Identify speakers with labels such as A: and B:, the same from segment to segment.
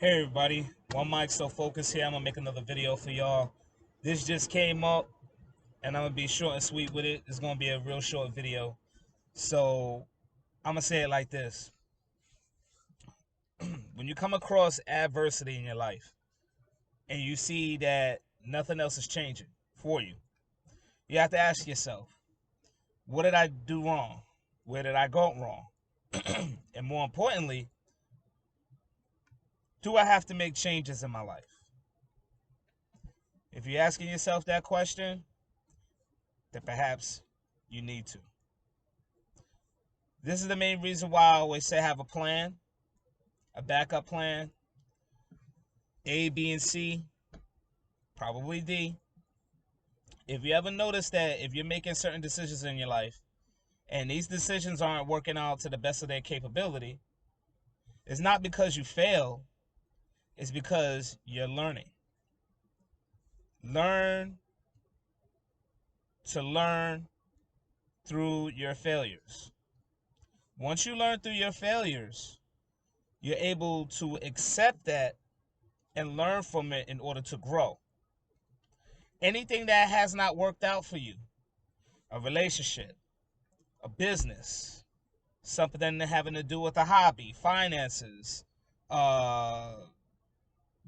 A: Hey everybody, One Mic So Focus here. I'm gonna make another video for y'all. This just came up and I'm gonna be short and sweet with it. It's gonna be a real short video. So I'm gonna say it like this. When you come across adversity in your life and you see that nothing else is changing for you, you have to ask yourself, what did I do wrong? Where did I go wrong? And more importantly, do I have to make changes in my life? If you're asking yourself that question, then perhaps you need to. This is the main reason why I always say have a plan, a backup plan, A, B, and C, probably D. If you ever notice that if you're making certain decisions in your life and these decisions aren't working out to the best of their capability, it's not because you fail, it's because you're learning. Learn to learn through your failures. Once you learn through your failures, you're able to accept that and learn from it in order to grow. Anything that has not worked out for you, a relationship, a business, something having to do with a hobby, finances, uh,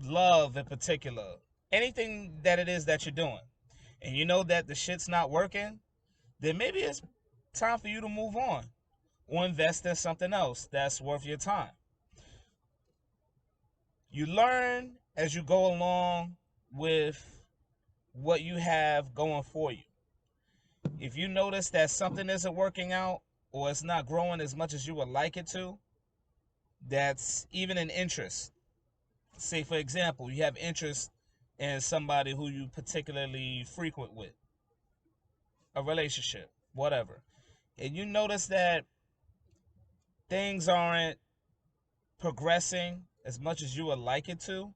A: love in particular, anything that it is that you're doing, and you know that the shit's not working, then maybe it's time for you to move on or invest in something else that's worth your time. You learn as you go along with what you have going for you. If you notice that something isn't working out or it's not growing as much as you would like it to, that's even an interest. Say, for example, you have interest in somebody who you particularly frequent with, a relationship, whatever, and you notice that things aren't progressing as much as you would like it to,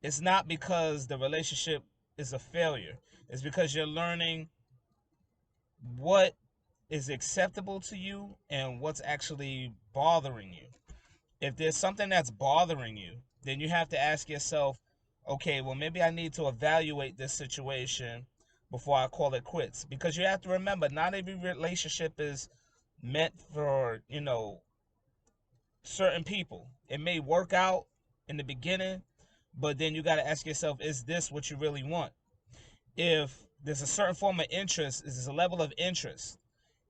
A: it's not because the relationship is a failure. It's because you're learning what is acceptable to you and what's actually bothering you. If there's something that's bothering you, then you have to ask yourself, okay, well, maybe I need to evaluate this situation before I call it quits. Because you have to remember, not every relationship is meant for, certain people. It may work out in the beginning, but then you got to ask yourself, is this what you really want? If there's a certain form of interest, is there's a level of interest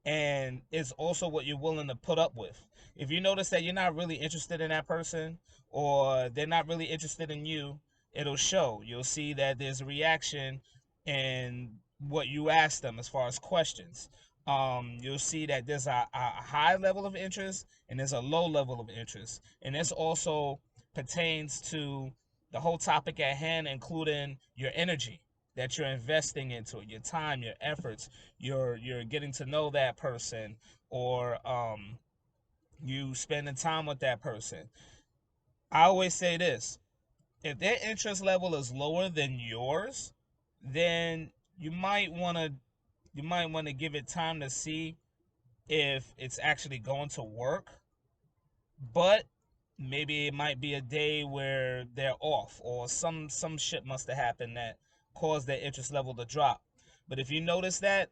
A: and it's also what you're willing to put up with. If you notice that you're not really interested in that person or they're not really interested in you, it'll show. You'll see that there's a reaction in what you ask them as far as questions. You'll see that there's a high level of interest and there's a low level of interest. And this also pertains to the whole topic at hand, including your energy that you're investing into it, your time, your efforts, you're getting to know that person, or you spending time with that person. I always say this: if their interest level is lower than yours, then you might want to give it time to see if it's actually going to work. But maybe it might be a day where they're off or some shit must have happened that caused their interest level to drop. But if you notice that,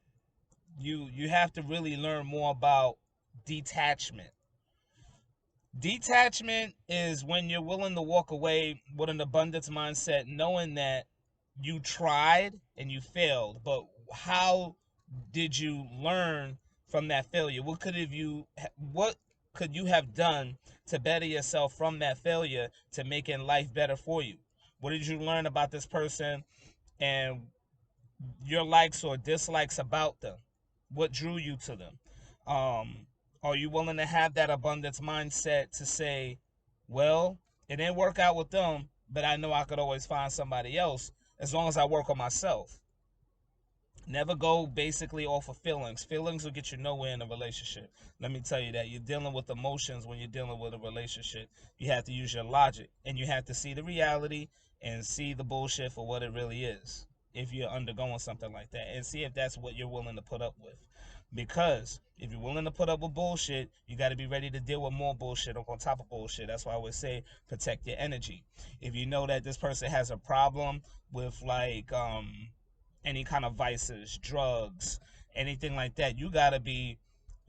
A: you have to really learn more about detachment. Detachment is when you're willing to walk away with an abundance mindset, knowing that you tried and you failed, but how did you learn from that failure? What could you have done to better yourself from that failure to making life better for you? What did you learn about this person and your likes or dislikes about them? What drew you to them? Are you willing to have that abundance mindset to say, well, it didn't work out with them, but I know I could always find somebody else as long as I work on myself? Never go basically off of feelings. Feelings will get you nowhere in a relationship. Let me tell you that. You're dealing with emotions when you're dealing with a relationship. You have to use your logic and you have to see the reality and see the bullshit for what it really is if you're undergoing something like that, and see if that's what you're willing to put up with. Because if you're willing to put up with bullshit, you got to be ready to deal with more bullshit on top of bullshit. That's why I would say protect your energy. If you know that this person has a problem with like any kind of vices, drugs, anything like that, you got to be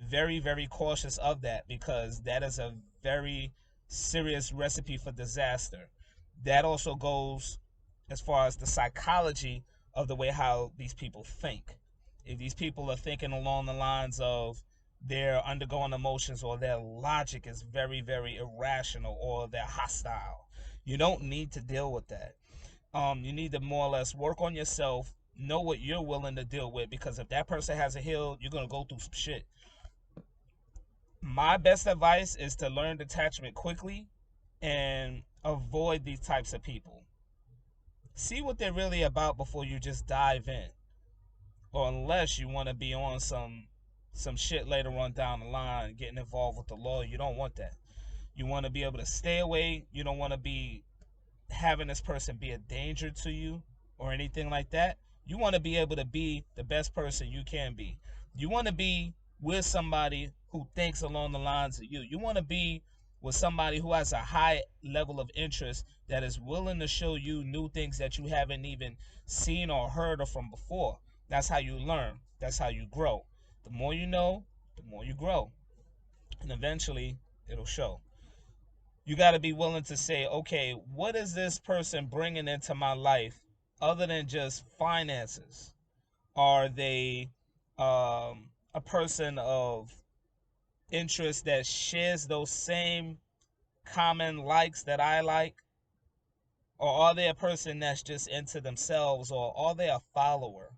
A: very, very cautious of that, because that is a very serious recipe for disaster. That also goes as far as the psychology of the way how these people think. If these people are thinking along the lines of they're undergoing emotions, or their logic is very, very irrational, or they're hostile, you don't need to deal with that. You need to more or less work on yourself, know what you're willing to deal with, because if that person hasn't healed, you're going to go through some shit. My best advice is to learn detachment quickly and avoid these types of people. See what they're really about before you just dive in. Or unless you want to be on some shit later on down the line, getting involved with the law, you don't want that. You want to be able to stay away. You don't want to be having this person be a danger to you or anything like that. You want to be able to be the best person you can be. You want to be with somebody who thinks along the lines of you. You want to be with somebody who has a high level of interest, that is willing to show you new things that you haven't even seen or heard of from before. That's how you learn. That's how you grow. The more you know, the more you grow. And eventually, it'll show. You got to be willing to say, okay, what is this person bringing into my life other than just finances? Are they a person of interest that shares those same common likes that I like? Or are they a person that's just into themselves? Or are they a follower?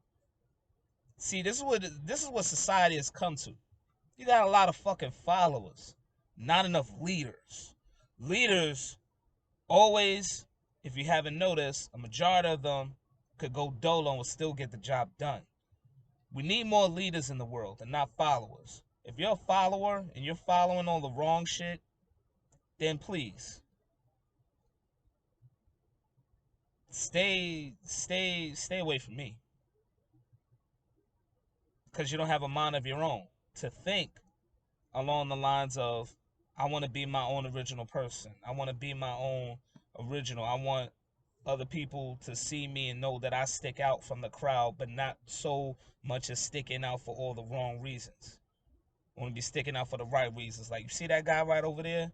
A: See, this is what society has come to. You got a lot of fucking followers, not enough leaders. Leaders always, if you haven't noticed, a majority of them could go dolo and will still get the job done. We need more leaders in the world and not followers. If you're a follower and you're following all the wrong shit, then please stay away from me, because you don't have a mind of your own to think along the lines of, I want to be my own original person. I want to be my own original. I want other people to see me and know that I stick out from the crowd, but not so much as sticking out for all the wrong reasons. I want to be sticking out for the right reasons. Like, you see that guy right over there?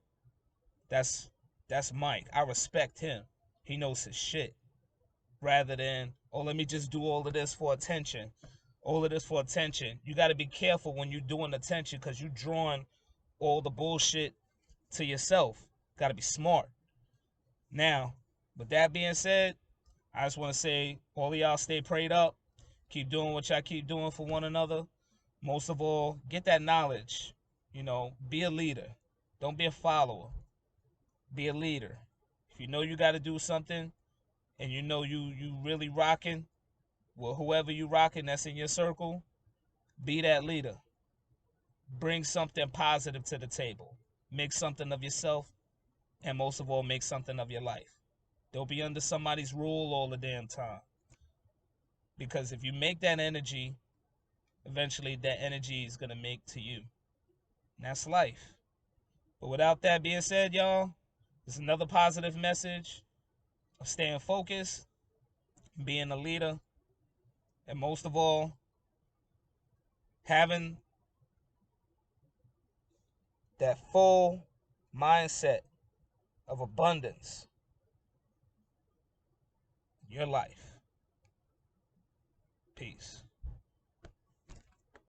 A: That's that's Mike. I respect him. He knows his shit. Rather than, oh, let me just do all of this for attention. All of this for attention. You got to be careful when you're doing attention, because you're drawing all the bullshit to yourself. Got to be smart. Now, with that being said, I just want to say, all of y'all stay prayed up. Keep doing what y'all keep doing for one another. Most of all, get that knowledge. Be a leader. Don't be a follower. Be a leader. If you know you got to do something, and you know you really rocking, well, whoever you rocking that's in your circle, be that leader. Bring something positive to the table. Make something of yourself, and most of all, make something of your life. Don't be under somebody's rule all the damn time. Because if you make that energy, eventually that energy is going to make to you. And that's life. But without that being said, y'all, it's another positive message of staying focused, being a leader, and most of all, having that full mindset of abundance in your life. Peace.